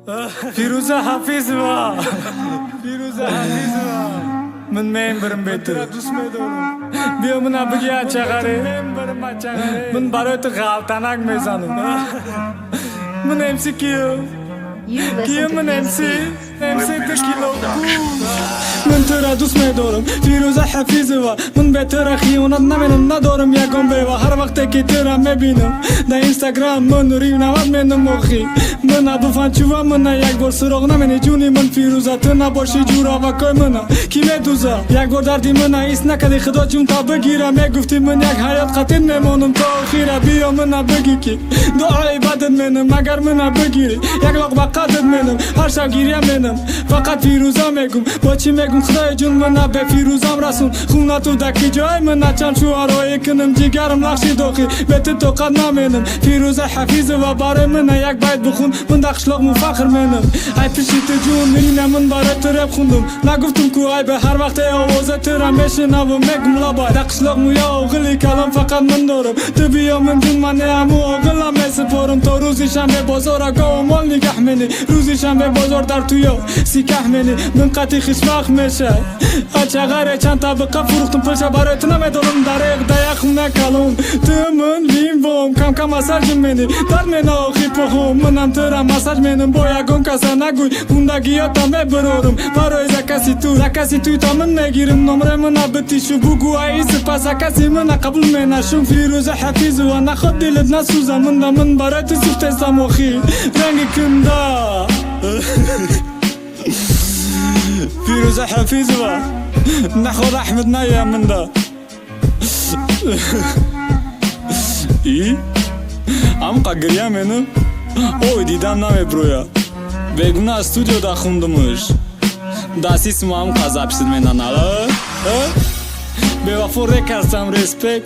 فیروزه حفیظova فیروزه حفیظova من برم بهتر دوست می‌دارم بیا من بگی چقدره من برای تو غلطنک میزنم من امسی کیه من امسی تشکیلو من تو را دوست می‌دارم فیروزه حفیظova من به تو را خیانت نمی‌کنم ندارم یکم بیوا هر وقت که تو را می‌بینم در اینستاگرام من ریو نواد می‌نموخی من ابوفان چوا من یک بار سراغ نمی‌نی جونی من فیروزه تو نباشی جورا و کای من کی می‌دوزه یک بار دردی من ایست نکردی خدا جون تا بگیرم میگفتی من یک حیات قطعی میمونم تا آخر بیا من بگی کی دعای بدت منم مگر من بگیری یک لاغ بقدت منم هر شب گیریم منم فقط فیروزه میگم با چی میگم خدای جون من به فیروزم رسون خونه تو دکی جای من چند شوهرایی کنم جگرم لخشی داخل به تو قد نمینم فیروزه حفیظه و برای من یک بیت بخون من دخشلاق مفخر منم ای پیشی تو جون میرینم من برای تو رب خوندم نگفتم که ای به هر وقت آوازه تو را میشنم و میگم لابای دخشلاق مویا آغلی کلام فقط من دارم تو بیا من جون من همو آغلم میسپارم تا روزی شنبه بازار اگاه و مال نگه منی روزی شنبه بازار در تویا سیکه منی من قطعی خشمخ میشه چقدر چند طبقه فروختم پشه برای تو نمیدارم دریق دیخ نکلم تو من بیم بام کم کم مساج منی در من آخی پخم منم تو را مساج منم با یکم کسا نگوی موندگی ها تا میبرارم برای کسی توی تا من میگیرم نمره من بتیشو بگو ایس پس کسی من قبول مینشم فیروزه حفیظ و نخواد دلت نسوزم من برای تو سفت استم آخی رنگ کنده فیروزه حفیظova نخواد احمد نیا من دا ای امقا گریا منم اوی دیدم نمی برویا بگونه استودیو دا خوندمش دستی سمو امقا زبشید منن به وفا ریکرسم ریسپیک